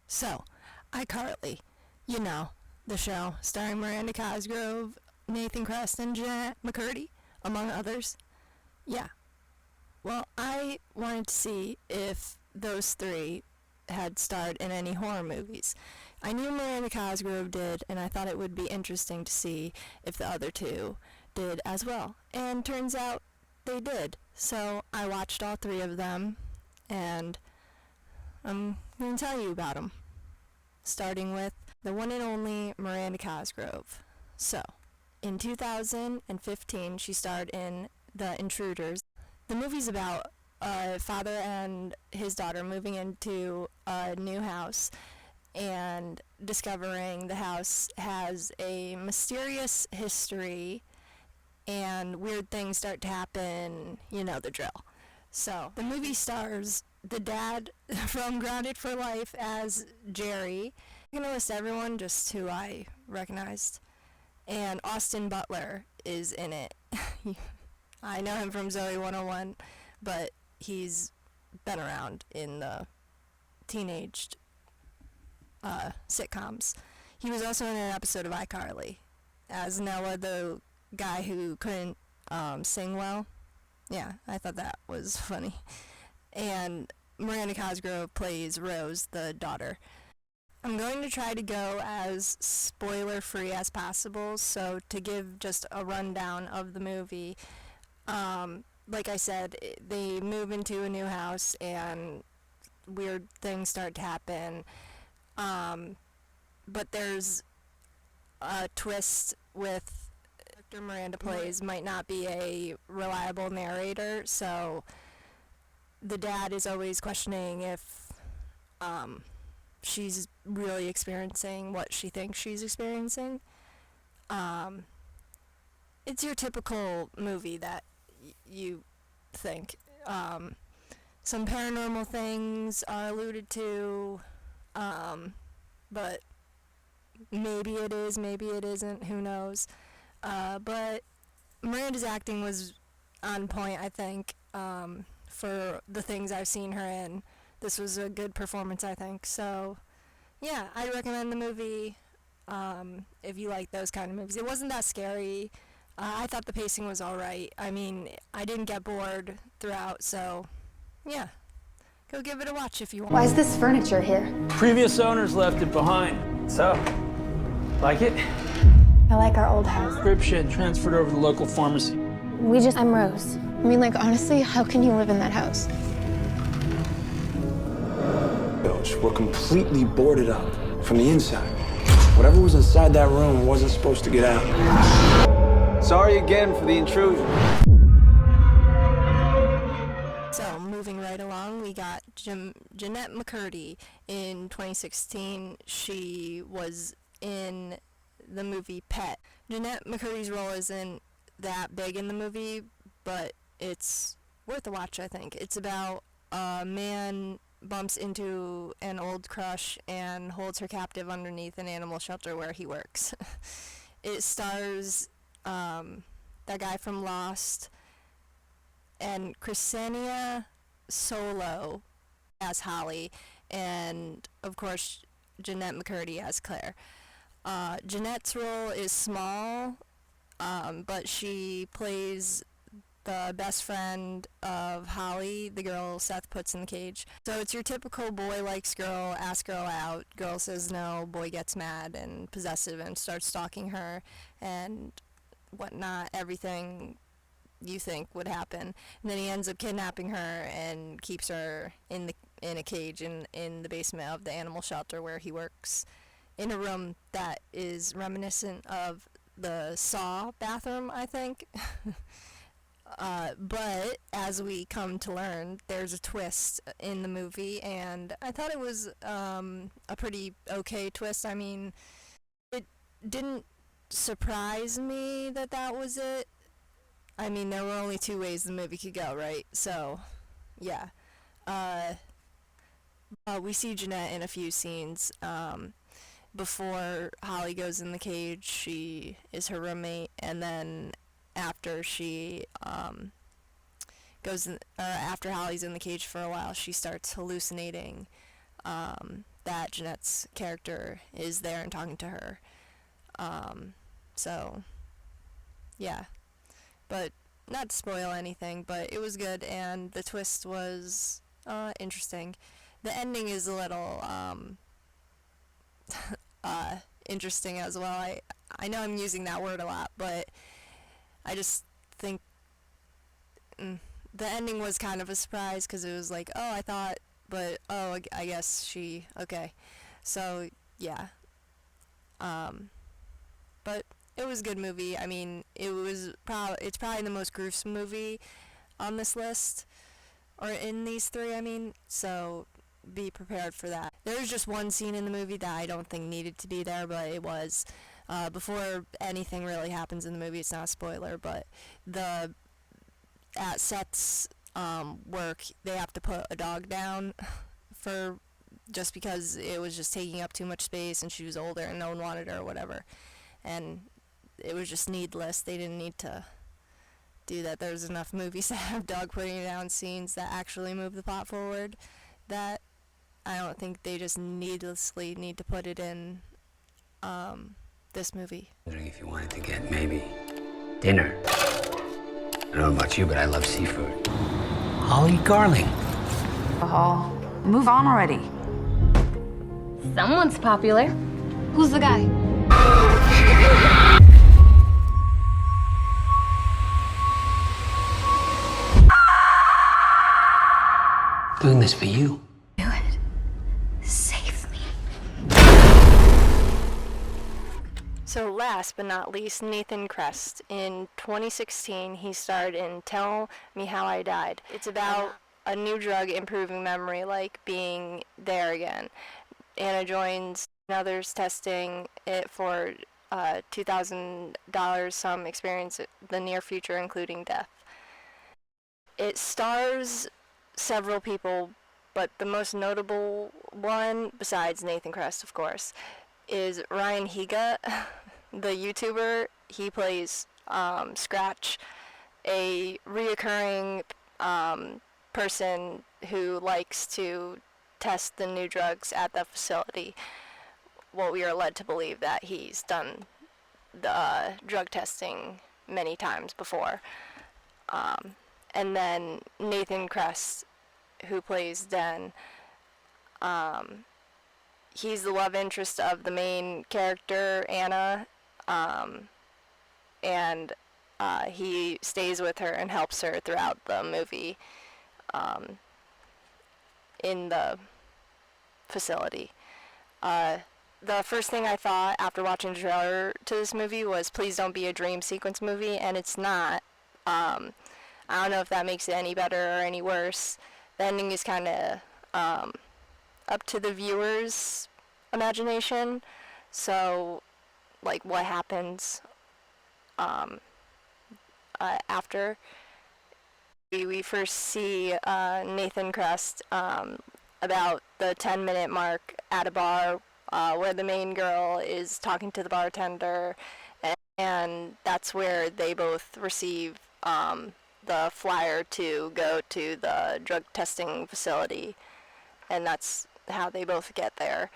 So, iCarly, you know, the show starring Miranda Cosgrove, Nathan Crest, and Jeanette McCurdy, among others. Yeah. Well, I wanted to see if those three had starred in any horror movies. I knew Miranda Cosgrove did, and I thought it would be interesting to see if the other two did as well. And turns out they did. So I watched all three of them, and I'm going to tell you about them, starting with the one and only Miranda Cosgrove. So, in 2015, she starred in The Intruders. The movie's about a father and his daughter moving into a new house and discovering the house has a mysterious history and weird things start to happen, you know the drill. So, the movie stars the dad from Grounded for Life as Jerry. I'm going to list everyone just who I recognized. And Austin Butler is in it. I know him from Zoe 101, but he's been around in the teenage sitcoms. He was also in an episode of iCarly as Noah, the guy who couldn't sing well. Yeah, I thought that was funny. And Miranda Cosgrove plays Rose, the daughter. I'm going to try to go as spoiler-free as possible, so to give just a rundown of the movie, like I said, they move into a new house and weird things start to happen, but there's a twist with Dr. Miranda plays might not be a reliable narrator, so the dad is always questioning if she's really experiencing what she thinks she's experiencing. It's your typical movie that you think. Some paranormal things are alluded to, but maybe it is, maybe it isn't, who knows. But Miranda's acting was on point, I think, for the things I've seen her in. This was a good performance, I think. So, yeah, I recommend the movie if you like those kind of movies. It wasn't that scary. I thought the pacing was alright. I mean, I didn't get bored throughout, so, yeah. Go give it a watch if you want. Why is this furniture here? Previous owners left it behind. So, like it? I like our old house. Crib shed transferred over to the local pharmacy. I'm Rose. I mean, like, honestly, how can you live in that house? We're completely boarded up from the inside. Whatever was inside that room wasn't supposed to get out. Sorry again for the intrusion. So, moving right along, we got Jeanette McCurdy. In 2016, she was in the movie Pet. Jeanette McCurdy's role isn't that big in the movie, but it's worth a watch, I think. It's about a man bumps into an old crush and holds her captive underneath an animal shelter where he works. It stars that guy from Lost and Ksenia Solo as Holly, and of course Jeanette McCurdy as Claire. Jeanette's role is small, but she plays the best friend of Holly, the girl Seth puts in the cage. So it's your typical boy likes girl, asks girl out, girl says no, boy gets mad and possessive and starts stalking her and whatnot, everything you think would happen. And then he ends up kidnapping her and keeps her in a cage in the basement of the animal shelter where he works, in a room that is reminiscent of the Saw bathroom, I think. But as we come to learn, there's a twist in the movie, and I thought it was a pretty okay twist. I mean, it didn't surprise me that was it. I mean, there were only two ways the movie could go, right? So, yeah. We see Jeanette in a few scenes. Before Holly goes in the cage, she is her roommate, and then after she after Holly's in the cage for a while, she starts hallucinating that that Jeanette's character is there and talking to her. So, yeah. But not to spoil anything, but it was good, and the twist was interesting. The ending is a little interesting as well. I know I'm using that word a lot, but I just think the ending was kind of a surprise because it was like, oh, I thought, but oh, I guess she, okay. So, yeah. But it was a good movie. I mean, it's probably the most gruesome movie on this list, or in these three, I mean, so be prepared for that. There was just one scene in the movie that I don't think needed to be there, but it was. Before anything really happens in the movie, it's not a spoiler, but at Seth's work, they have to put a dog down for just because it was just taking up too much space and she was older and no one wanted her or whatever. And it was just needless. They didn't need to do that. There's enough movies that have dog putting down scenes that actually move the plot forward that I don't think they just needlessly need to put it in this movie. Wondering if you wanted to get maybe dinner. I don't know about you, but I love seafood. I'll eat garlic. Oh, move on already. Someone's popular. Who's the guy? Doing this for you. Do it. Save me. So last but not least, Nathan Crest. In 2016, he starred in Tell Me How I Died. It's about a new drug improving memory, like being there again. Anna joins others testing it for $2,000, some experience the near future, including death. It stars several people, but the most notable one, besides Nathan Crest, of course, is Ryan Higa, the YouTuber. He plays Scratch, a reoccurring person who likes to test the new drugs at the facility. Well, we are led to believe that he's done the drug testing many times before. And then Nathan Crest, who plays Den, he's the love interest of the main character, Anna, and he stays with her and helps her throughout the movie in the facility. The first thing I thought after watching the trailer to this movie was, please don't be a dream sequence movie, and it's not. I don't know if that makes it any better or any worse. The ending is kind of up to the viewer's imagination. So, like, what happens after we first see Nathan Crest about the 10-minute mark at a bar where the main girl is talking to the bartender, and that's where they both receive the flyer to go to the drug testing facility, and that's how they both get there.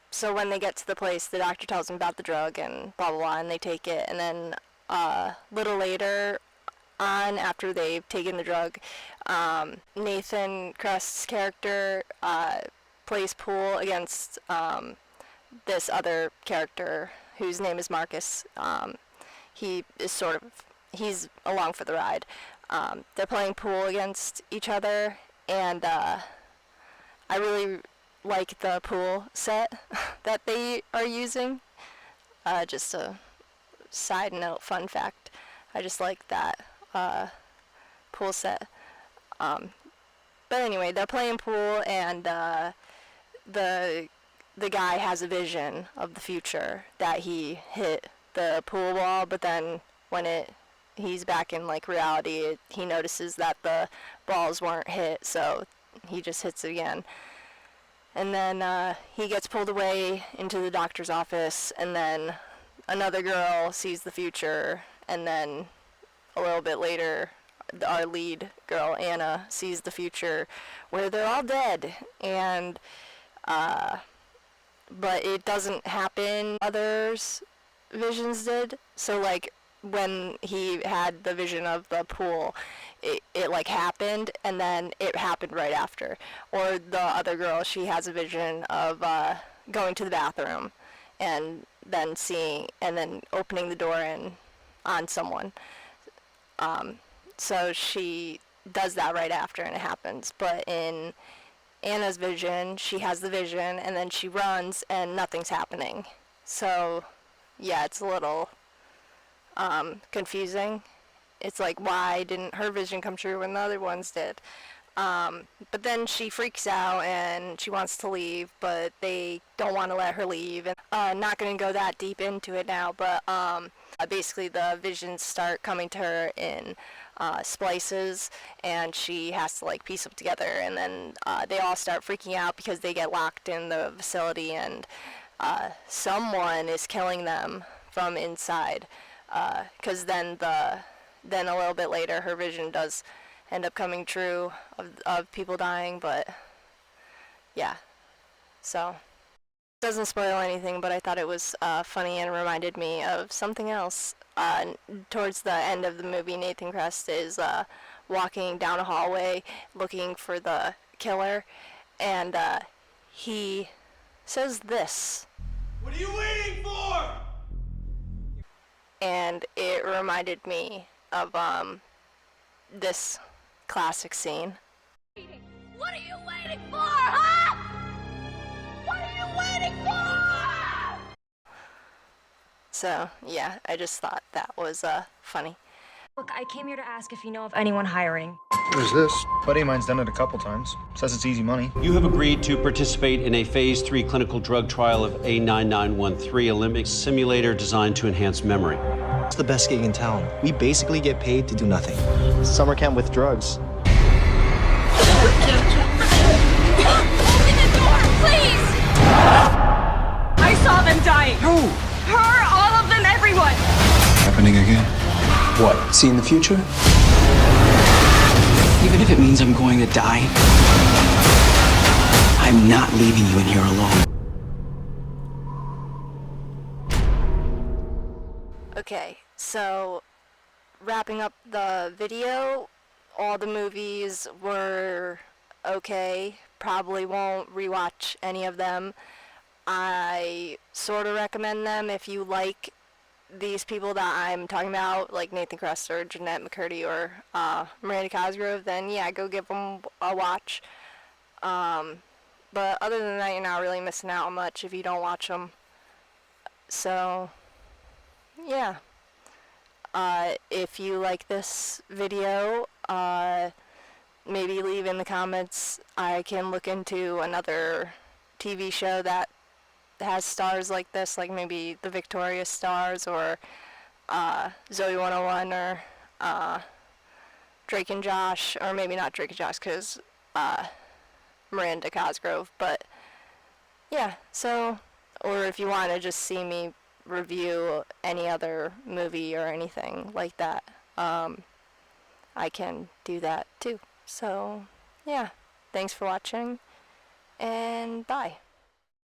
So when they get to the place, the doctor tells them about the drug and blah blah blah, and they take it, and then little later on, after they've taken the drug, Nathan Crest's character plays pool against this other character whose name is Marcus. He is he's along for the ride. They're playing pool against each other, and I really like the pool set that they are using. Just a side note, fun fact. I just like that pool set. But anyway, they're playing pool, and the guy has a vision of the future that he hit the pool ball, but then when he's back in like reality, he notices that the balls weren't hit, so he just hits it again. And then he gets pulled away into the doctor's office, and then another girl sees the future, and then a little bit later, our lead girl, Anna, sees the future where they're all dead. And but it doesn't happen others visions did. So like when he had the vision of the pool, it like happened and then it happened right after. Or the other girl, she has a vision of going to the bathroom and then seeing and then opening the door and on someone. So she does that right after and it happens. But in Anna's vision, she has the vision and then she runs and nothing's happening. So yeah, it's a little confusing. It's like, why didn't her vision come true when the other ones did? But then she freaks out and she wants to leave, but they don't want to let her leave. And not going to go that deep into it now, but basically the visions start coming to her in splices, and she has to like piece them together. And then they all start freaking out because they get locked in the facility, and someone is killing them from inside. Because then a little bit later, her vision does end up coming true of people dying, but yeah. So doesn't spoil anything, but I thought it was funny and reminded me of something else. Towards the end of the movie, Nathan Crest is walking down a hallway looking for the killer, and he says this. What are you waiting for? And it reminded me of this classic scene. What are you waiting for, huh? What are you waiting for? So yeah, I just thought that was funny. Look, I came here to ask if you know of anyone hiring. Who's this? Buddy of mine's done it a couple times. Says it's easy money. You have agreed to participate in a phase 3 clinical drug trial of A9913, a limbic simulator designed to enhance memory. It's the best gig in town. We basically get paid to do nothing. Summer camp with drugs. Open the door, please! I saw them dying. Who? Her, all of them, everyone. Happening again. What? See in the future? Even if it means I'm going to die, I'm not leaving you in here alone. Okay, so wrapping up the video, all the movies were okay. Probably won't rewatch any of them. I sort of recommend them if you like these people that I'm talking about, like Nathan Crest or Jeanette McCurdy or Miranda Cosgrove, then yeah, go give them a watch. But other than that, you're not really missing out on much if you don't watch them. So yeah. If you like this video, maybe leave in the comments. I can look into another TV show that has stars like this, like maybe the Victoria Stars or Zoe 101 or Drake and Josh, or maybe not Drake and Josh because Miranda Cosgrove, but yeah, so, or if you want to just see me review any other movie or anything like that, I can do that too. So yeah, thanks for watching and bye.